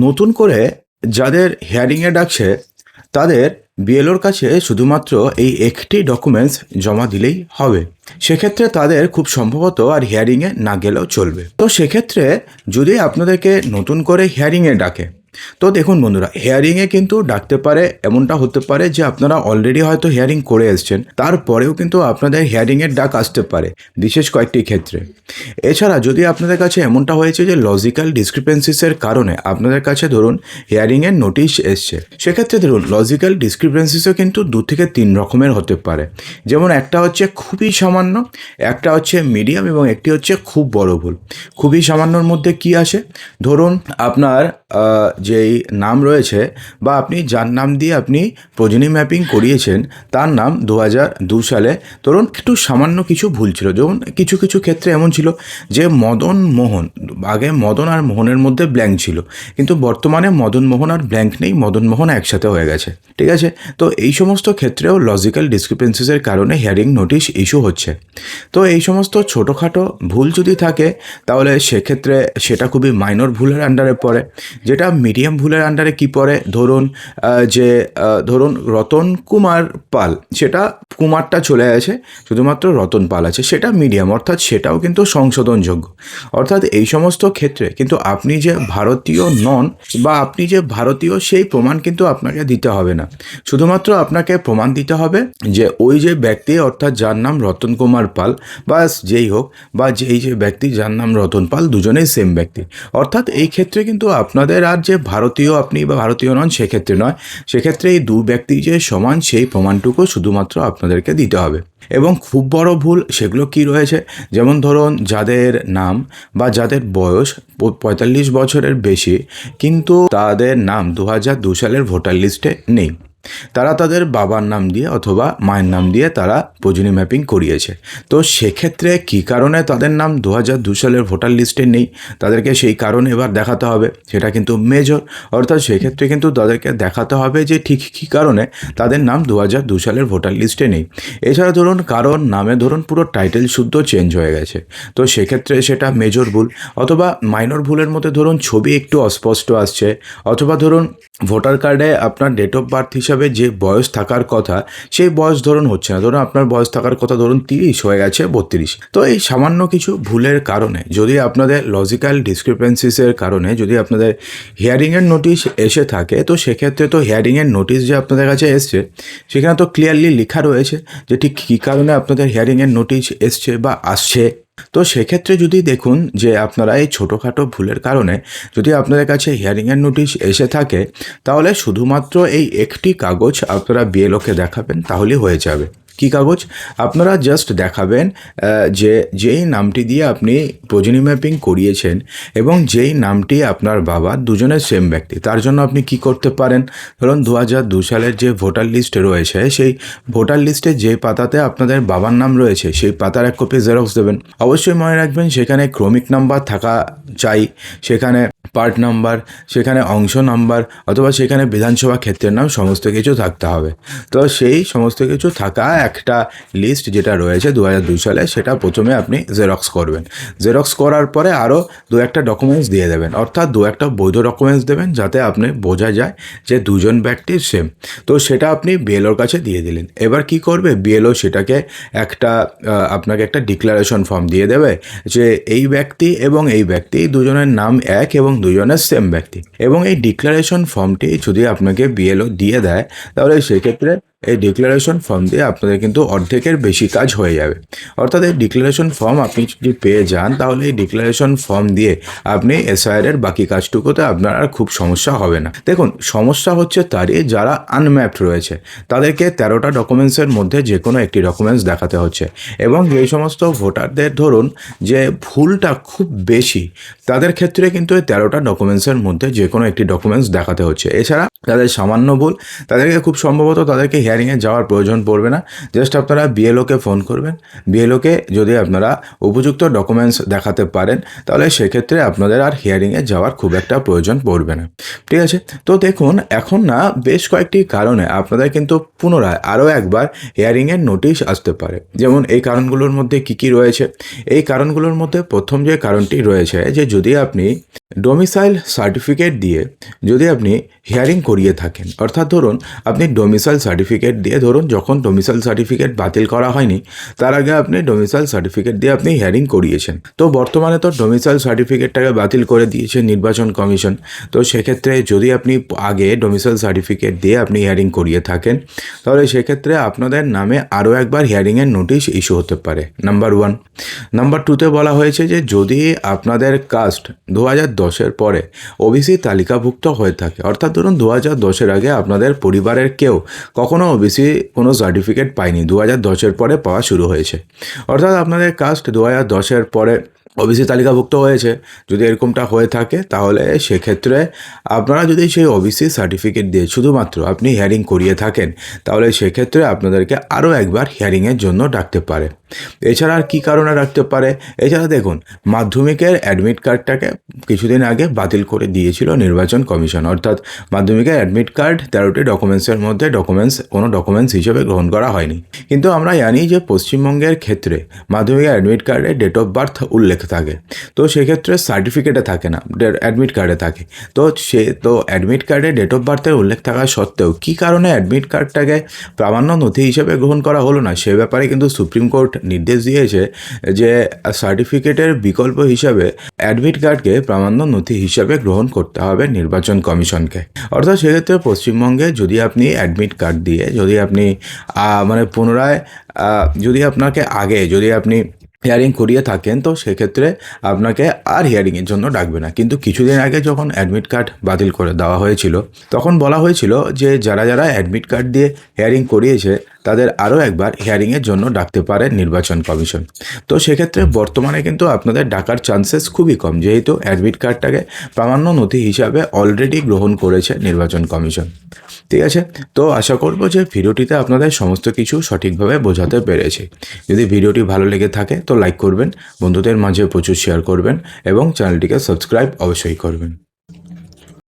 নতুন করে যাদের হিয়ারিংয়ে ডাকছে তাদের বিএলওর কাছে শুধুমাত্র এই একটি ডকুমেন্টস জমা দিলেই হবে। সেক্ষেত্রে তাদের খুব সম্ভবত আর হিয়ারিংয়ে না গেলেও চলবে। তো সেক্ষেত্রে যদি আপনাদেরকে নতুন করে হিয়ারিংয়ে ডাকে, তো দেখুন বন্ধুরা, হিয়ারিংয়ে কিন্তু ডাকতে পারে, এমনটা হতে পারে যে আপনারা অলরেডি হয়তো হিয়ারিং করে এসছেন, তারপরেও কিন্তু আপনাদের হিয়ারিংয়ের ডাক আসতে পারে বিশেষ কয়েকটি ক্ষেত্রে। এছাড়া যদি আপনাদের কাছে এমনটা হয়েছে যে লজিক্যাল ডিসক্রিপেন্সিসের কারণে আপনাদের কাছে ধরুন হিয়ারিংয়ের নোটিশ এসছে, সেক্ষেত্রে ধরুন লজিক্যাল ডিসক্রিপেন্সিসও কিন্তু 2 থেকে 3 রকমের হতে পারে। যেমন একটা হচ্ছে খুবই সামান্য, একটা হচ্ছে মিডিয়াম এবং একটি হচ্ছে খুব বড় ভুল। খুবই সামান্যর মধ্যে কি আসে, ধরুন আপনার যেই নাম রয়েছে বা আপনি যার নাম দিয়ে আপনি প্রোজেনি ম্যাপিং করিয়েছেন তার নাম 2002 সালে ধরুন একটু সামান্য কিছু ভুল ছিল। যেমন কিছু কিছু ক্ষেত্রে এমন ছিল যে মদন মোহন, আগে মদন আর মোহনের মধ্যে ব্ল্যাঙ্ক ছিল, কিন্তু বর্তমানে মদন মোহন আর ব্ল্যাঙ্ক নেই, মদন মোহন একসাথে হয়ে গেছে। ঠিক আছে, তো এই সমস্ত ক্ষেত্রেও লজিক্যাল ডিসক্রিপেন্সিসের কারণে হিয়ারিং নোটিশ ইস্যু হচ্ছে। তো এই সমস্ত ছোটোখাটো ভুল যদি থাকে তাহলে সেক্ষেত্রে সেটা খুবই মাইনর ভুলের আন্ডারে পড়ে। যেটা মিডিয়াম ভুলের আন্ডারে কি পড়ে, ধরুন রতন কুমার পাল, সেটা কুমারটা চলে গেছে, শুধুমাত্র রতন পাল আছে, সেটা মিডিয়াম, অর্থাৎ সেটাও কিন্তু সংশোধনযোগ্য। অর্থাৎ এই সমস্ত ক্ষেত্রে কিন্তু আপনি যে ভারতীয় নন বা আপনি যে ভারতীয় সেই প্রমাণ কিন্তু আপনাকে দিতে হবে না। শুধুমাত্র আপনাকে প্রমাণ দিতে হবে যে ওই যে ব্যক্তি, অর্থাৎ যার নাম রতন কুমার পাল বা যেই হোক, বা যেই যে ব্যক্তি যার নাম রতন পাল, দুজনেই সেম ব্যক্তি। অর্থাৎ এই ক্ষেত্রে কিন্তু আপনাদের আর যে ভারতীয় আপনি বা ভারতীয় নন সেক্ষেত্রে নয়, সেক্ষেত্রে এই 2 ব্যক্তি যে সমান সেই প্রমাণটুকু শুধুমাত্র আপনাদেরকে দিতে হবে। এবং খুব বড় ভুল সেগুলো কি রয়েছে, যেমন ধরুন যাদের নাম বা যাদের বয়স 45 বছরের বেশি কিন্তু তাদের নাম 2002 সালের ভোটার লিস্টে নেই, তারা তাদের বাবার নাম দিয়ে অথবা মায়ের নাম দিয়ে তারা প্রোজেনি ম্যাপিং করিয়েছে। তো সেক্ষেত্রে কী কারণে তাদের নাম 2002 সালের ভোটার লিস্টে নেই, তাদেরকে সেই কারণে এবার দেখাতে হবে, সেটা কিন্তু মেজর। অর্থাৎ সেক্ষেত্রে কিন্তু তাদেরকে দেখাতে হবে যে ঠিক কী কারণে তাদের নাম 2002 সালের ভোটার লিস্টে নেই। এছাড়া ধরুন কারোর নামে ধরুন পুরো টাইটেল শুদ্ধ চেঞ্জ হয়ে গেছে, তো সেক্ষেত্রে সেটা মেজর ভুল। অথবা মাইনর ভুলের মধ্যে ধরুন ছবি একটু অস্পষ্ট আসছে, অথবা ধরুন ভোটার কার্ডে আপনার ডেট অফ বার্থ হিসাবে যে বয়স থাকার কথা সেই বয়স ধরুন হচ্ছে না, ধরুন আপনার বয়স থাকার কথা ধরুন 30 হয়ে গেছে 32। তো এই সামান্য কিছু ভুলের কারণে যদি আপনাদের লজিক্যাল ডিসক্রিপেন্সিসের কারণে যদি আপনাদের হিয়ারিংয়ের নোটিশ এসে থাকে, তো সেক্ষেত্রে তো হিয়ারিংয়ের নোটিশ যে আপনাদের কাছে এসছে সেখানে তো ক্লিয়ারলি লেখা রয়েছে যে ঠিক কী কারণে আপনাদের হিয়ারিংয়ের নোটিশ এসছে বা আসছে। তো সেক্ষেত্রে যদি দেখুন যে আপনারা এই ছোটোখাটো ভুলের কারণে যদি আপনাদের কাছে হিয়ারিংয়ের নোটিশ এসে থাকে, তাহলে শুধুমাত্র এই একটি কাগজ আপনারা বিএলওকে দেখাবেন, তাহলেই হয়ে যাবে। কী কাগজ? আপনারা জাস্ট দেখাবেন যে যেই নামটি দিয়ে আপনি প্রোজেনি ম্যাপিং করিয়েছেন এবং যেই নামটি আপনার বাবা, দুজনের সেম ব্যক্তি। তার জন্য আপনি কি করতে পারেন, ধরুন 2002 সালের যে ভোটার লিস্ট রয়েছে সেই ভোটার লিস্টে যে পাতাতে আপনাদের বাবার নাম রয়েছে সেই পাতার 1 কপি জেরক্স দেবেন। অবশ্যই মনে রাখবেন সেখানে ক্রমিক নাম্বার থাকা চাই, সেখানে পার্ট নাম্বার, সেখানে অংশ নাম্বার, অথবা সেখানে বিধানসভা ক্ষেত্রের নাম, সমস্ত কিছু থাকতে হবে। তো সেই সমস্ত কিছু থাকা একটা লিস্ট যেটা রয়েছে 2002 সালে, সেটা প্রথমে আপনি জেরক্স করবেন। জেরক্স করার পরে আরও 2-1টা ডকুমেন্টস দিয়ে দেবেন, অর্থাৎ 2-1টা বৈধ ডকুমেন্টস দেবেন যাতে আপনি বোঝা যায় যে দুজন ব্যক্তির সেম। তো সেটা আপনি বিএলওর কাছে দিয়ে দিলেন। এবার কি করবে বিএলও, সেটাকে আপনাকে একটা ডিক্লারেশন ফর্ম দিয়ে দেবে যে এই ব্যক্তি এবং এই ব্যক্তি দুজনের নাম এক এবং দুজনের সেম ব্যক্তি। এবং এই ডিক্লারেশন ফর্মটি যদি আপনাকে বিএলও দিয়ে দেয়, তাহলে সেক্ষেত্রে এই ডিক্লারেশন ফর্ম দিয়ে আপনাদের কিন্তু অর্ধেকের বেশি কাজ হয়ে যাবে। অর্থাৎ এই ডিক্লারেশন ফর্ম আপনি যদি পেয়ে যান, তাহলে এই ডিক্লারেশন ফর্ম দিয়ে আপনি এসআইআরের বাকি কাজটুকুতে আপনার আর খুব সমস্যা হবে না। দেখুন, সমস্যা হচ্ছে তারই যারা আনম্যাপড রয়েছে, তাদেরকে 13টা ডকুমেন্টসের মধ্যে যে কোনো একটি ডকুমেন্টস দেখাতে হচ্ছে। এবং এই সমস্ত ভোটারদের ধরুন যে ভুলটা খুব বেশি, তাদের ক্ষেত্রে কিন্তু এই 13টা ডকুমেন্টসের মধ্যে যে কোনো একটি ডকুমেন্টস দেখাতে হচ্ছে। এছাড়া তাদের সামান্য ভুল, তাদেরকে খুব সম্ভবত তাদেরকে হিয়ারিংয়ে যাওয়ার প্রয়োজন পড়বে না। জাস্ট আপনারা বিএলওকে ফোন করবেন, বিএলওকে যদি আপনারা উপযুক্ত ডকুমেন্টস দেখাতে পারেন, তাহলে সেক্ষেত্রে আপনাদের আর হিয়ারিংয়ে যাওয়ার খুব একটা প্রয়োজন পড়বে না। ঠিক আছে, তো দেখুন এখন না বেশ কয়েকটি কারণে আপনাদের কিন্তু পুনরায় আরও একবার হিয়ারিংয়ের নোটিশ আসতে পারে। যেমন এই কারণগুলোর মধ্যে কী কী রয়েছে, এই কারণগুলোর মধ্যে প্রথম যে কারণটি রয়েছে যে যদি আপনি ডোমিসাইল সার্টিফিকেট দিয়ে যদি আপনি হিয়ারিং করিয়ে থাকেন, অর্থাৎ ধরুন আপনি ডোমিসাইল সার্টিফিকেট দিয়ে, ধরুন যখন ডোমিসাইল সার্টিফিকেট বাতিল করা হয়নি তার আগে আপনি ডোমিসাইল সার্টিফিকেট দিয়ে আপনি হিয়ারিং করিয়েছেন, তো বর্তমানে তো ডোমিসাইল সার্টিফিকেটটাকে বাতিল করে দিয়েছে নির্বাচন কমিশন। তো সেক্ষেত্রে যদি আপনি আগে ডোমিসাইল সার্টিফিকেট দিয়ে আপনি হিয়ারিং করিয়ে থাকেন, তাহলে সেক্ষেত্রে আপনাদের নামে আরও একবার হিয়ারিংয়ের নোটিশ ইস্যু হতে পারে, নাম্বার 1। নাম্বার 2তে বলা হয়েছে যে যদি আপনাদের কাস্ট 2010-এর পরে ওবিসি তালিকাভুক্ত হয়ে থাকে, অর্থাৎ ধরুন 2010-এর আগে আপনাদের পরিবারের কেউ কখনো ওবিসি কোনো সার্টিফিকেট পায়নি, 2010-এর পরে পাওয়া শুরু হয়েছে, অর্থাৎ আপনাদের কাস্ট 2010-এর পরে ওবিসি তালিকাভুক্ত হয়েছে, যদি এরকমটা হয়ে থাকে তাহলে সেক্ষেত্রে আপনারা যদি সেই ওবিসি সার্টিফিকেট দিয়ে শুধুমাত্র আপনি হিয়ারিং করিয়ে থাকেন, তাহলে সেক্ষেত্রে আপনাদেরকে আরও একবার হিয়ারিংয়ের জন্য ডাকতে পারে। এছাড়া আর কী কারণে রাখতে পারে? এছাড়া দেখুন, মাধ্যমিকের অ্যাডমিট কার্ডটাকে কিছুদিন আগে বাতিল করে দিয়েছিল নির্বাচন কমিশন, অর্থাৎ মাধ্যমিকের অ্যাডমিট কার্ড 13টি ডকুমেন্টসের মধ্যে কোনো ডকুমেন্টস হিসেবে গ্রহণ করা হয়নি। কিন্তু আমরা জানি যে পশ্চিমবঙ্গের ক্ষেত্রে মাধ্যমিকের অ্যাডমিট কার্ডে ডেট অফ বার্থ উল্লেখ থাকে, তো সেক্ষেত্রে সার্টিফিকেটে থাকে না, অ্যাডমিট কার্ডে থাকে। তো অ্যাডমিট কার্ডে ডেট অফ বার্থের উল্লেখ থাকা সত্ত্বেও কী কারণে অ্যাডমিট কার্ডটাকে প্রামাণ্য নথি হিসেবে গ্রহণ করা হলো না, সে ব্যাপারে কিন্তু সুপ্রিম কোর্ট নির্দেশ দিয়েছে যে সার্টিফিকেটের বিকল্প হিসাবে অ্যাডমিট কার্ডকে প্রামাণ্য নথি হিসাবে গ্রহণ করতে হবে নির্বাচন কমিশনকে। অর্থাৎ সেক্ষেত্রে পশ্চিমবঙ্গে যদি আপনি অ্যাডমিট কার্ড দিয়ে যদি আপনি পুনরায় যদি আপনি হিয়ারিং করিয়ে থাকেন, তো সেক্ষেত্রে আপনাকে আর হিয়ারিংয়ের জন্য ডাকবে না। কিন্তু কিছুদিন আগে যখন অ্যাডমিট কার্ড বাতিল করে দেওয়া হয়েছিল, তখন বলা হয়েছিল যে যারা অ্যাডমিট কার্ড দিয়ে হিয়ারিং করিয়েছে তাদের আরও একবার হিয়ারিংয়ের জন্য ডাকতে পারে নির্বাচন কমিশন। তো সেক্ষেত্রে বর্তমানে কিন্তু আপনাদের ডাকার চান্সেস খুবই কম, যেহেতু অ্যাডমিট কার্ডটাকে প্রামাণ্য নথি হিসাবে অলরেডি গ্রহণ করেছে নির্বাচন কমিশন। ঠিক আছে, তো আশা করব যে ভিডিওটিতে আপনাদের সমস্ত কিছু সঠিকভাবে বোঝাতে পেরেছি। যদি ভিডিওটি ভালো লেগে থাকে তো লাইক করবেন, বন্ধুদের মাঝে প্রচুর শেয়ার করবেন এবং চ্যানেলটিকে সাবস্ক্রাইব অবশ্যই করবেন।